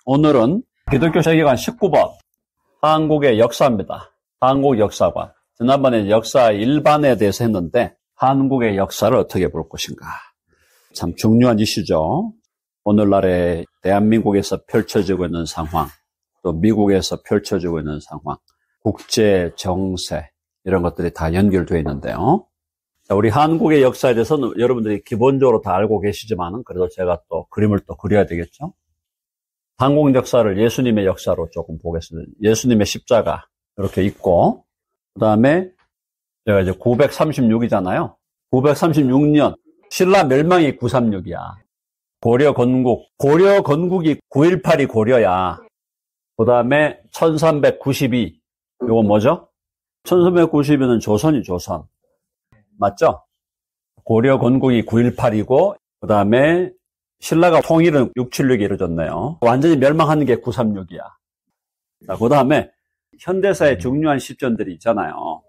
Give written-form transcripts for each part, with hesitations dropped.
오늘은 기독교 세계관 19번 한국의 역사입니다. 한국 역사관. 지난번에 역사 일반에 대해서 했는데 한국의 역사를 어떻게 볼 것인가. 참 중요한 이슈죠. 오늘날의 대한민국에서 펼쳐지고 있는 상황, 또 미국에서 펼쳐지고 있는 상황, 국제 정세 이런 것들이 다 연결되어 있는데요. 자, 우리 한국의 역사에 대해서는 여러분들이 기본적으로 다 알고 계시지만은 그래도 제가 또 그림을 또 그려야 되겠죠. 한국 역사를 예수님의 역사로 조금 보겠습니다. 예수님의 십자가 이렇게 있고, 그 다음에 제가 이제 936이잖아요. 936년 신라 멸망이 936이야. 고려 건국이 918이 고려야. 그 다음에 1392 요거 뭐죠? 1392는 조선이 조선. 맞죠? 고려 건국이 918이고 그 다음에 신라가 통일은 676이 이루어졌네요. 완전히 멸망하는 게 936이야. 자, 그 다음에 현대사의 중요한 시점들이 있잖아요.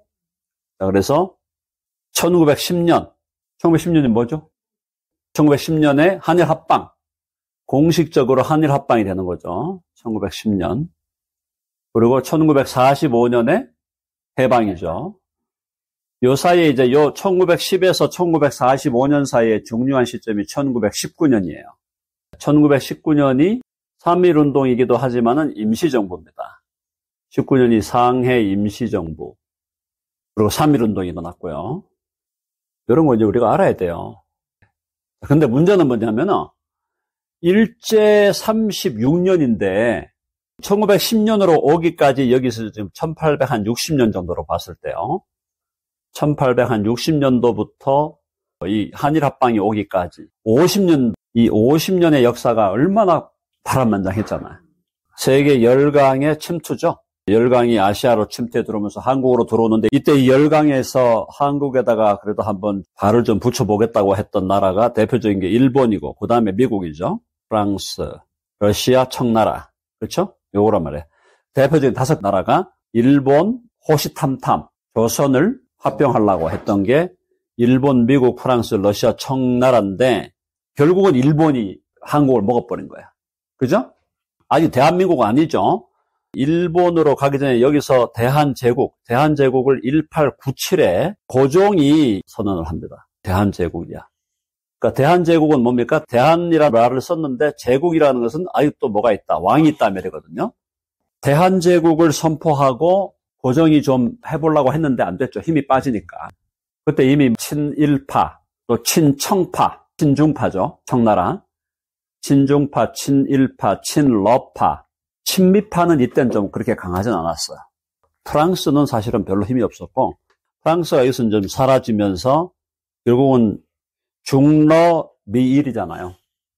자, 그래서 1910년이 뭐죠? 1910년에 한일 합방. 공식적으로 한일 합방이 되는 거죠. 1910년. 그리고 1945년에 해방이죠. 요 사이에 이제 요 1910에서 1945년 사이에 중요한 시점이 1919년이에요. 1919년이 3.1운동이기도 하지만은 임시정부입니다. 19년이 상해 임시정부. 그리고 3.1운동이 일어났고요. 이런 거 이제 우리가 알아야 돼요. 근데 문제는 뭐냐면은 일제 36년인데 1910년으로 오기까지 여기서 지금 1860년 정도로 봤을 때요. 1860년도부터 이 한일 합방이 오기까지 50년, 이 50년의 역사가 얼마나 파란만장했잖아요. 세계 열강의 침투죠. 열강이 아시아로 침투해 들어오면서 한국으로 들어오는데 이때 이 열강에서 한국에다가 그래도 한번 발을 좀 붙여보겠다고 했던 나라가 대표적인 게 일본이고 그 다음에 미국이죠. 프랑스, 러시아, 청나라. 그렇죠? 요거란 말이에요. 대표적인 5나라가 일본, 호시탐탐, 조선을 합병하려고 했던 게 일본, 미국, 프랑스, 러시아, 청나라인데 결국은 일본이 한국을 먹어버린 거야. 그죠? 아직 대한민국은 아니죠. 일본으로 가기 전에 여기서 대한제국을 1897에 고종이 선언을 합니다. 대한제국이야. 그러니까 대한제국은 뭡니까? 대한이라는 말을 썼는데 제국이라는 것은 아직도 뭐가 있다. 왕이 있다 말이거든요. 대한제국을 선포하고 고종이 좀 해보려고 했는데 안 됐죠. 힘이 빠지니까. 그때 이미 친일파, 또 친청파, 친중파죠. 청나라. 친중파, 친일파, 친러파. 친미파는 이때는 좀 그렇게 강하진 않았어요. 프랑스는 사실은 별로 힘이 없었고, 프랑스가 여기서 좀 사라지면서 결국은 중러 미일이잖아요.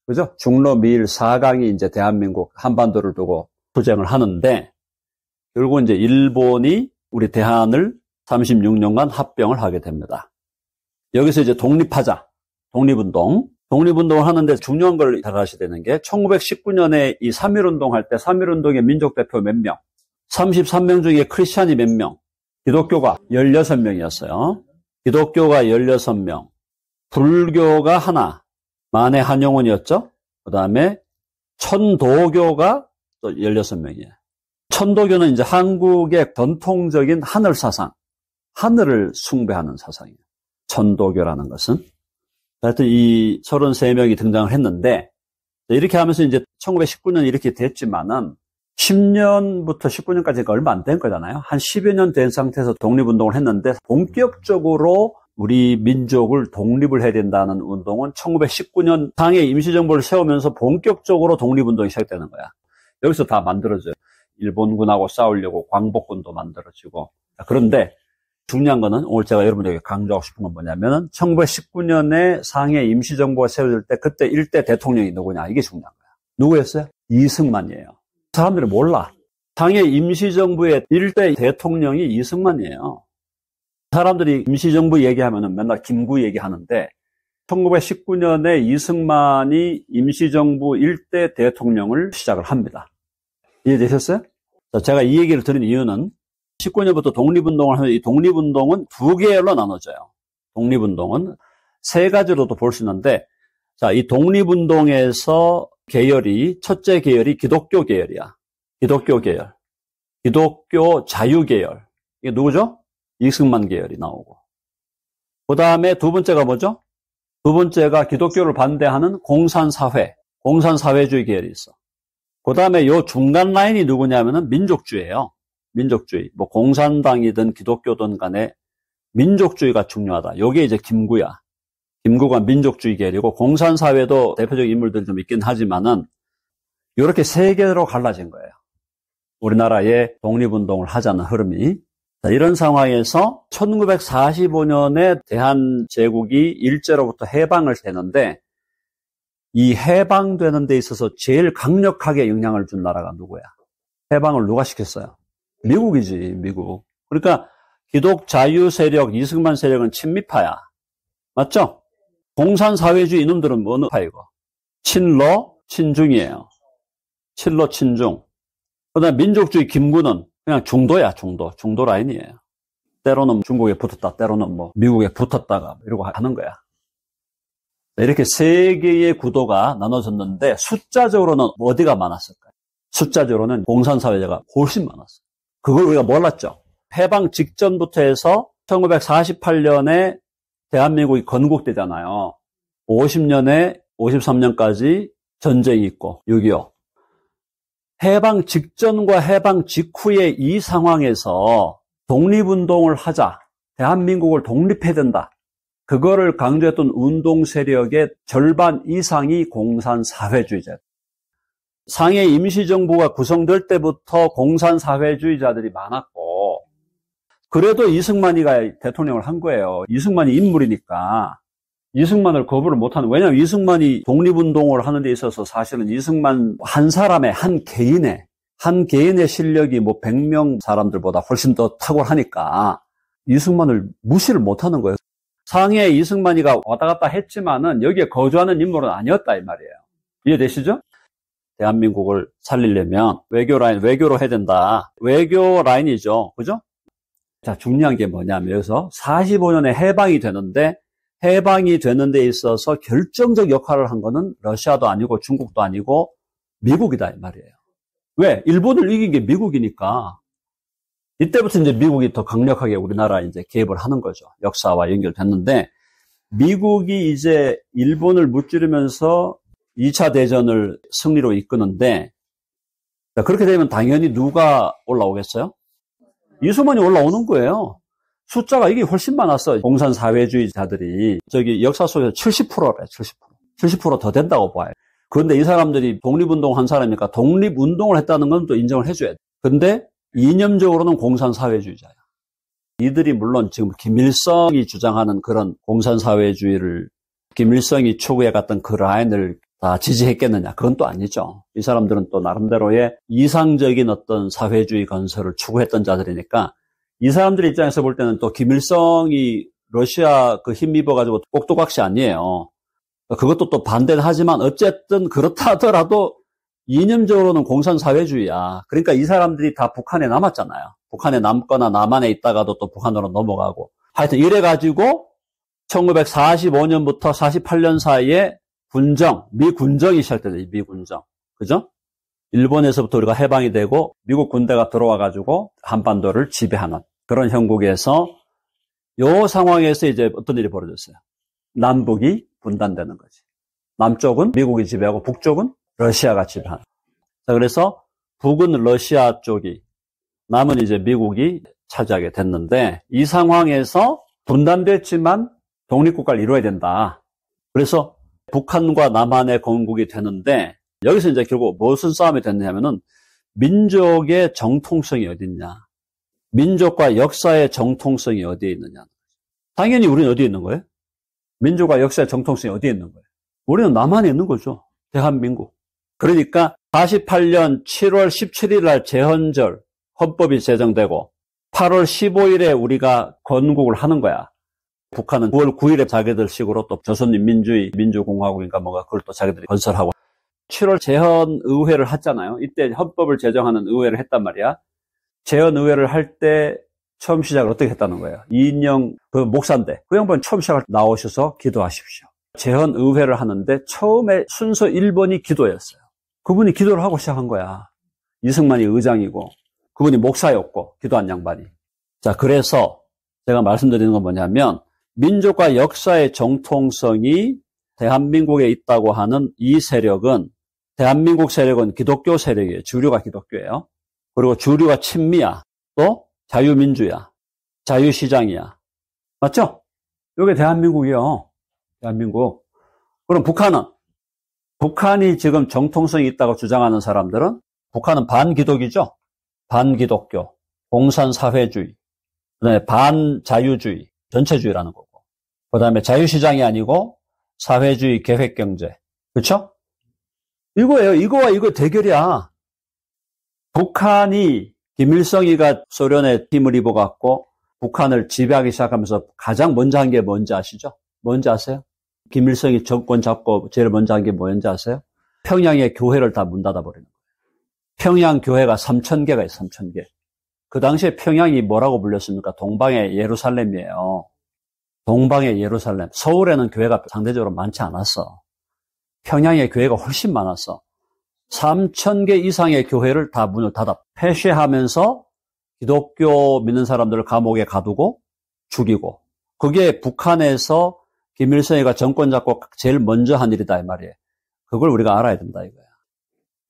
그죠? 중러 미일 4강이 이제 대한민국 한반도를 두고 투쟁을 하는데, 결국은 이제 일본이 우리 대한을 36년간 합병을 하게 됩니다. 여기서 이제 독립하자. 독립운동을 하는데 중요한 걸 잘 아셔야 되는 게 1919년에 이 3.1운동 할 때 3.1운동의 민족대표 몇 명? 33명 중에 크리스찬이 몇 명? 기독교가 16명이었어요. 기독교가 16명. 불교가 하나. 만해 한용운이었죠. 그 다음에 천도교가 또 16명이에요. 천도교는 이제 한국의 전통적인 하늘 사상, 하늘을 숭배하는 사상이에요. 천도교라는 것은. 하여튼 이 33명이 등장을 했는데, 이렇게 하면서 이제 1919년 이렇게 됐지만은, 10년부터 19년까지가 얼마 안 된 거잖아요. 한 10여 년 된 상태에서 독립운동을 했는데, 본격적으로 우리 민족을 독립을 해야 된다는 운동은 1919년 상해 임시정부를 세우면서 본격적으로 독립운동이 시작되는 거야. 여기서 다 만들어져요. 일본군하고 싸우려고 광복군도 만들어지고. 그런데 중요한 거는 오늘 제가 여러분들에게 강조하고 싶은 건 뭐냐면은 1919년에 상해 임시정부가 세워질 때 그때 일대 대통령이 누구냐 이게 중요한 거야. 누구였어요? 이승만이에요. 사람들이 몰라. 상해 임시정부의 일대 대통령이 이승만이에요. 사람들이 임시정부 얘기하면은 맨날 김구 얘기하는데 1919년에 이승만이 임시정부 일대 대통령을 시작을 합니다. 이해되셨어요? 제가 이 얘기를 드린 이유는 19년부터 독립운동을 하면 이 독립운동은 두 계열로 나눠져요. 독립운동은 세 가지로도 볼 수 있는데, 자, 이 독립운동에서 계열이, 첫째 계열이 기독교 계열이야. 기독교 계열. 기독교 자유 계열. 이게 누구죠? 이승만 계열이 나오고. 그 다음에 두 번째가 뭐죠? 두 번째가 기독교를 반대하는 공산사회, 공산사회주의 계열이 있어. 그 다음에 요 중간 라인이 누구냐면은 민족주의예요. 민족주의. 뭐 공산당이든 기독교든 간에 민족주의가 중요하다. 요게 이제 김구야. 김구가 민족주의 계열이고, 공산사회도 대표적인 인물들 좀 있긴 하지만은 요렇게 세 개로 갈라진 거예요. 우리나라의 독립운동을 하자는 흐름이. 자, 이런 상황에서 1945년에 대한제국이 일제로부터 해방을 되는데, 이 해방되는 데 있어서 제일 강력하게 영향을 준 나라가 누구야? 해방을 누가 시켰어요? 미국이지, 미국. 그러니까 기독 자유 세력, 이승만 세력은 친미파야. 맞죠? 공산사회주의 이놈들은 뭐 어느 파이고? 친러, 친중이에요. 친러, 친중. 그 다음에 민족주의 김구는 그냥 중도야, 중도. 중도 라인이에요. 때로는 중국에 붙었다, 때로는 뭐 미국에 붙었다가 이러고 하는 거야. 이렇게 세 개의 구도가 나눠졌는데, 숫자적으로는 어디가 많았을까요? 숫자적으로는 공산사회자가 훨씬 많았어요. 그걸 우리가 몰랐죠. 해방 직전부터 해서 1948년에 대한민국이 건국되잖아요. 50년에 53년까지 전쟁이 있고 6.25. 해방 직전과 해방 직후의 이 상황에서 독립운동을 하자, 대한민국을 독립해야 된다. 그거를 강조했던 운동 세력의 절반 이상이 공산사회주의자. 상해 임시정부가 구성될 때부터 공산사회주의자들이 많았고, 그래도 이승만이가 대통령을 한 거예요. 이승만이 인물이니까. 이승만을 거부를 못하는, 왜냐하면 이승만이 독립운동을 하는 데 있어서 사실은 이승만 한 사람의, 한 개인의 실력이 뭐 100명 사람들보다 훨씬 더 탁월하니까 이승만을 무시를 못하는 거예요. 상해 이승만이가 왔다 갔다 했지만은 여기에 거주하는 인물은 아니었다 이 말이에요. 이해되시죠? 대한민국을 살리려면 외교 라인, 외교로 해야 된다. 외교 라인이죠. 그죠? 자, 중요한 게 뭐냐면 여기서 45년에 해방이 되는데, 해방이 되는 데 있어서 결정적 역할을 한 거는 러시아도 아니고 중국도 아니고 미국이다 이 말이에요. 왜? 일본을 이긴 게 미국이니까. 이때부터 이제 미국이 더 강력하게 우리나라에 이제 개입을 하는 거죠. 역사와 연결됐는데, 미국이 이제 일본을 무찌르면서 2차 대전을 승리로 이끄는데, 그렇게 되면 당연히 누가 올라오겠어요? 이승만이 올라오는 거예요. 숫자가 이게 훨씬 많았어. 공산사회주의자들이. 저기 역사 속에서 70%래, 70%. 70% 더 된다고 봐요. 그런데 이 사람들이 독립운동 한 사람이니까 독립운동을 했다는 건 또 인정을 해줘야 돼. 근데 이념적으로는 공산사회주의자야. 이들이 물론 지금 김일성이 주장하는 그런 공산사회주의를, 김일성이 추구해갔던 그 라인을 다 지지했겠느냐? 그건 또 아니죠. 이 사람들은 또 나름대로의 이상적인 어떤 사회주의 건설을 추구했던 자들이니까, 이 사람들 입장에서 볼 때는 또 김일성이 러시아 그 힘입어가지고 꼭두각시 아니에요. 그것도 또 반대는 하지만 어쨌든 그렇다 하더라도 이념적으로는 공산사회주의야. 그러니까 이 사람들이 다 북한에 남았잖아요. 북한에 남거나 남한에 있다가도 또 북한으로 넘어가고. 하여튼 이래가지고 1945년부터 48년 사이에 군정, 미군정이 시작되죠. 미군정. 그죠? 일본에서부터 우리가 해방이 되고 미국 군대가 들어와가지고 한반도를 지배하는 그런 형국에서 요 상황에서 이제 어떤 일이 벌어졌어요? 남북이 분단되는 거지. 남쪽은 미국이 지배하고 북쪽은 러시아가 지배하는. 자, 그래서 북은 러시아 쪽이, 남은 이제 미국이 차지하게 됐는데, 이 상황에서 분단됐지만 독립국가를 이루어야 된다. 그래서 북한과 남한의 건국이 되는데, 여기서 이제 결국 무슨 싸움이 됐냐면은 민족의 정통성이 어디 있냐, 민족과 역사의 정통성이 어디에 있느냐. 당연히 우리는 어디에 있는 거예요? 민족과 역사의 정통성이 어디에 있는 거예요? 우리는 남한에 있는 거죠. 대한민국. 그러니까 48년 7월 17일 날 제헌절 헌법이 제정되고 8월 15일에 우리가 건국을 하는 거야. 북한은 9월 9일에 자기들 식으로 또 조선인민주의 민주공화국인가 뭐가 그걸 또 자기들이 건설하고, 7월 제헌의회를 했잖아요. 이때 헌법을 제정하는 의회를 했단 말이야. 제헌의회를 할 때 처음 시작을 어떻게 했다는 거예요? 이인영 그 목사인데 그 양반 처음 시작을 나오셔서 기도하십시오. 재헌의회를 하는데 처음에 순서 1번이 기도였어요. 그분이 기도를 하고 시작한 거야. 이승만이 의장이고 그분이 목사였고 기도한 양반이. 자, 그래서 제가 말씀드리는 건 뭐냐면 민족과 역사의 정통성이 대한민국에 있다고 하는 이 세력은 대한민국 세력은 기독교 세력이에요. 주류가 기독교예요. 그리고 주류가 친미야. 또 자유민주야. 자유시장이야. 맞죠? 이게 대한민국이요. 대한민국. 그럼 북한은? 북한이 지금 정통성이 있다고 주장하는 사람들은 북한은 반기독이죠. 반기독교, 공산사회주의, 그다음에 반자유주의, 전체주의라는 거고. 그다음에 자유시장이 아니고 사회주의 계획경제. 그렇죠? 이거예요. 이거와 이거 대결이야. 북한이 김일성이가 소련의 힘을 입어갖고 북한을 지배하기 시작하면서 가장 먼저 한 게 뭔지 아시죠? 뭔지 아세요? 김일성이 정권 잡고 제일 먼저 한 게 뭔지 아세요? 평양의 교회를 다 문 닫아버리는 거예요. 평양 교회가 3,000개가 있어요. 3,000개. 그 당시에 평양이 뭐라고 불렸습니까? 동방의 예루살렘이에요. 동방의 예루살렘. 서울에는 교회가 상대적으로 많지 않았어. 평양의 교회가 훨씬 많았어. 3,000개 이상의 교회를 다 문을 닫아 폐쇄하면서 기독교 믿는 사람들을 감옥에 가두고 죽이고. 그게 북한에서 김일성이가 정권 잡고 제일 먼저 한 일이다 이 말이에요. 그걸 우리가 알아야 된다 이거야.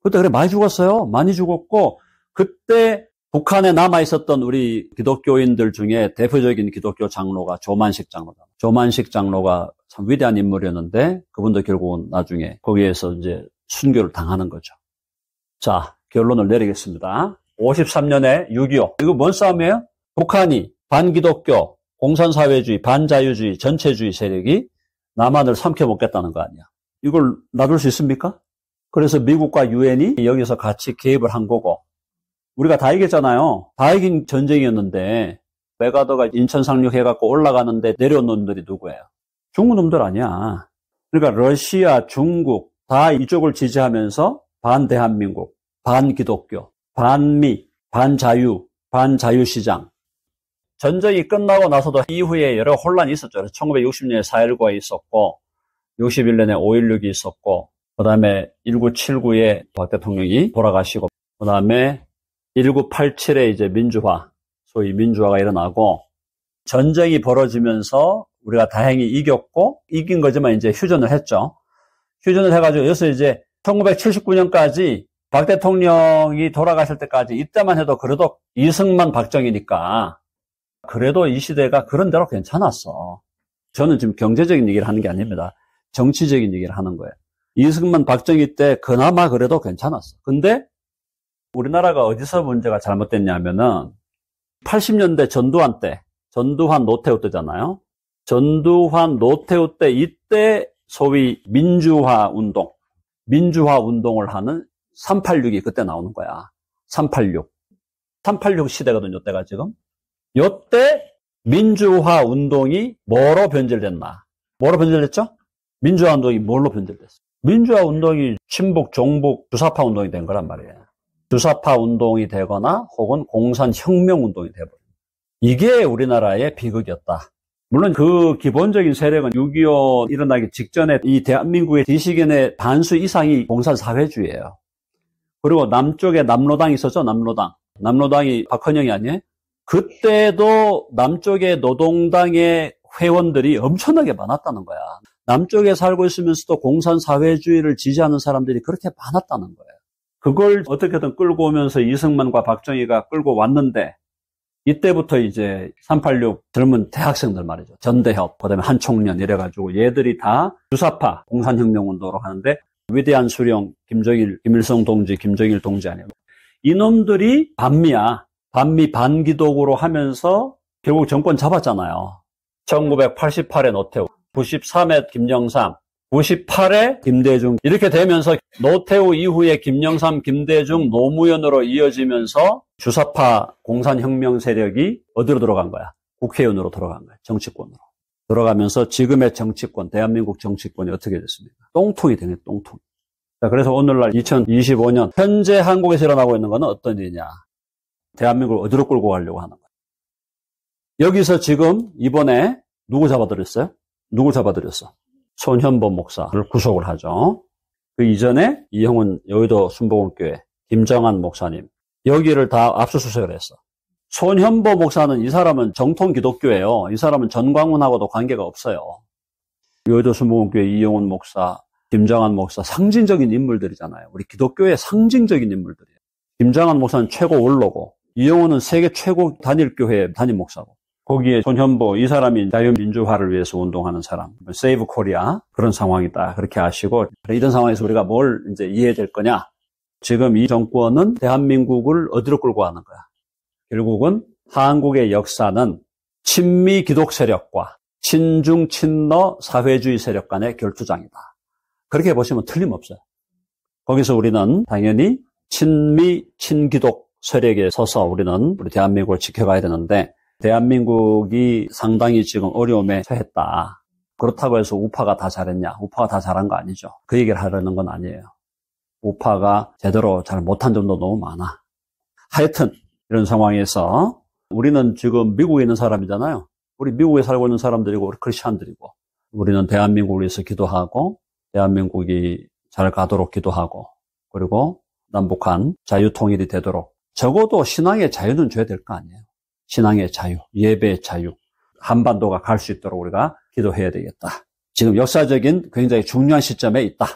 그때 그래 많이 죽었어요. 많이 죽었고 그때 북한에 남아있었던 우리 기독교인들 중에 대표적인 기독교 장로가 조만식 장로다. 조만식 장로가 참 위대한 인물이었는데 그분도 결국은 나중에 거기에서 이제 순교를 당하는 거죠. 자, 결론을 내리겠습니다. 53년에 6.25. 이거 뭔 싸움이에요? 북한이 반기독교, 공산사회주의, 반자유주의, 전체주의 세력이 남한을 삼켜먹겠다는 거 아니야. 이걸 놔둘 수 있습니까? 그래서 미국과 유엔이 여기서 같이 개입을 한 거고 우리가 다 이겼잖아요. 다 이긴 전쟁이었는데 메가더가 인천 상륙해갖고 올라가는데 내려온 놈들이 누구예요? 중국 놈들 아니야. 그러니까 러시아, 중국 다 이쪽을 지지하면서 반대한민국, 반기독교, 반미, 반자유, 반자유시장. 전쟁이 끝나고 나서도 이후에 여러 혼란이 있었죠. 1960년에 4.19가 있었고 61년에 5.16이 있었고 그 다음에 1979에 박 대통령이 돌아가시고 그 다음에 1987에 이제 민주화, 소위 민주화가 일어나고 전쟁이 벌어지면서 우리가 다행히 이겼고 이긴 거지만 이제 휴전을 했죠. 휴전을 해가지고 여기서 이제 1979년까지 박 대통령이 돌아가실 때까지 이때만 해도 그래도 이승만 박정희니까 그래도 이 시대가 그런 대로 괜찮았어. 저는 지금 경제적인 얘기를 하는 게 아닙니다. 정치적인 얘기를 하는 거예요. 이승만 박정희 때 그나마 그래도 괜찮았어. 근데 우리나라가 어디서 문제가 잘못됐냐면은 80년대 전두환 때, 전두환 노태우 때잖아요. 전두환 노태우 때 이때 소위 민주화 운동을 하는 386이 그때 나오는 거야. 386 시대거든요, 이때가 지금. 이때 민주화 운동이 뭐로 변질됐나? 뭐로 변질됐죠? 민주화 운동이 뭘로 변질됐어? 민주화 운동이 친북, 종북, 주사파 운동이 된 거란 말이에요. 주사파 운동이 되거나 혹은 공산혁명 운동이 되버린. 이게 우리나라의 비극이었다. 물론 그 기본적인 세력은 6.25 일어나기 직전에 이 대한민국의 지식인의 반수 이상이 공산사회주의예요. 그리고 남쪽에 남로당이 있었죠, 남로당. 남로당이 박헌영이 아니에요? 그때도 남쪽의 노동당의 회원들이 엄청나게 많았다는 거야. 남쪽에 살고 있으면서도 공산사회주의를 지지하는 사람들이 그렇게 많았다는 거예요. 그걸 어떻게든 끌고 오면서 이승만과 박정희가 끌고 왔는데 이때부터 이제 386 젊은 대학생들 말이죠. 전대협, 그다음에 한총련 이래가지고 얘들이 다 주사파 공산혁명운동으로 하는데 위대한 수령 김정일, 김일성 동지, 김정일 동지 아니에요. 이놈들이 반미야. 반미 반기독으로 하면서 결국 정권 잡았잖아요. 1988에 노태우, 93에 김영삼, 98에 김대중 이렇게 되면서 노태우 이후에 김영삼, 김대중, 노무현으로 이어지면서 주사파 공산혁명 세력이 어디로 들어간 거야? 국회의원으로 들어간 거야. 정치권으로. 들어가면서 지금의 정치권, 대한민국 정치권이 어떻게 됐습니까? 똥통이 되네, 똥통. 자, 그래서 오늘날 2025년 현재 한국에서 일어나고 있는 것은 어떤 일이냐? 대한민국을 어디로 끌고 가려고 하는 거야? 여기서 지금 이번에 누구 잡아들였어요? 누구 잡아들였어? 손현보 목사를 구속을 하죠. 그 이전에 이형훈 여의도 순복음교회 김정한 목사님 여기를 다 압수수색을 했어. 손현보 목사는 이 사람은 정통 기독교예요. 이 사람은 전광훈하고도 관계가 없어요. 여의도 순복음교회 이형훈 목사, 김정한 목사 상징적인 인물들이잖아요. 우리 기독교의 상징적인 인물들이에요. 김정한 목사는 최고 원로고 이형훈은 세계 최고 단일교회 단임 목사고 거기에 손현보 이 사람이 자유민주화를 위해서 운동하는 사람, 세이브 코리아 그런 상황이다. 그렇게 아시고 이런 상황에서 우리가 뭘 이제 이해해야 될 거냐? 지금 이 정권은 대한민국을 어디로 끌고 가는 거야? 결국은 한국의 역사는 친미 기독 세력과 친중 친러 사회주의 세력 간의 결투장이다. 그렇게 보시면 틀림없어요. 거기서 우리는 당연히 친미 친기독 세력에 서서 우리는 우리 대한민국을 지켜가야 되는데 대한민국이 상당히 지금 어려움에 처했다. 그렇다고 해서 우파가 다 잘했냐? 우파가 다 잘한 거 아니죠. 그 얘기를 하려는 건 아니에요. 우파가 제대로 잘 못한 점도 너무 많아. 하여튼 이런 상황에서 우리는 지금 미국에 있는 사람이잖아요. 우리 미국에 살고 있는 사람들이고 우리 크리스찬들이고 우리는 대한민국을 위해서 기도하고 대한민국이 잘 가도록 기도하고 그리고 남북한 자유통일이 되도록 적어도 신앙의 자유는 줘야 될 거 아니에요. 신앙의 자유, 예배의 자유, 한반도가 갈 수 있도록 우리가 기도해야 되겠다. 지금 역사적인 굉장히 중요한 시점에 있다.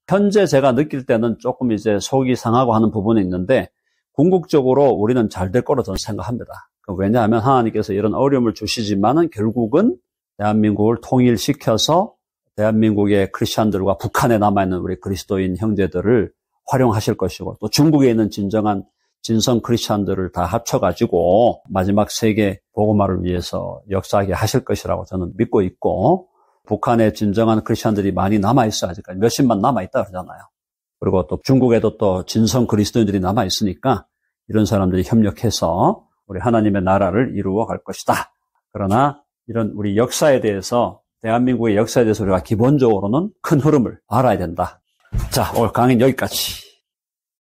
현재 제가 느낄 때는 조금 이제 속이 상하고 하는 부분이 있는데 궁극적으로 우리는 잘 될 거로 저는 생각합니다. 왜냐하면 하나님께서 이런 어려움을 주시지만은 결국은 대한민국을 통일시켜서 대한민국의 크리스천들과 북한에 남아있는 우리 그리스도인 형제들을 활용하실 것이고 또 중국에 있는 진정한 진성 크리스천들을 다 합쳐가지고 마지막 세계 복음화를 위해서 역사하게 하실 것이라고 저는 믿고 있고 북한에 진정한 크리스천들이 많이 남아있어 아직까지 몇십만 남아있다 그러잖아요. 그리고 또 중국에도 또 진성 그리스도인들이 남아있으니까 이런 사람들이 협력해서 우리 하나님의 나라를 이루어 갈 것이다. 그러나 이런 우리 역사에 대해서 대한민국의 역사에 대해서 우리가 기본적으로는 큰 흐름을 알아야 된다. 자, 오늘 강의는 여기까지.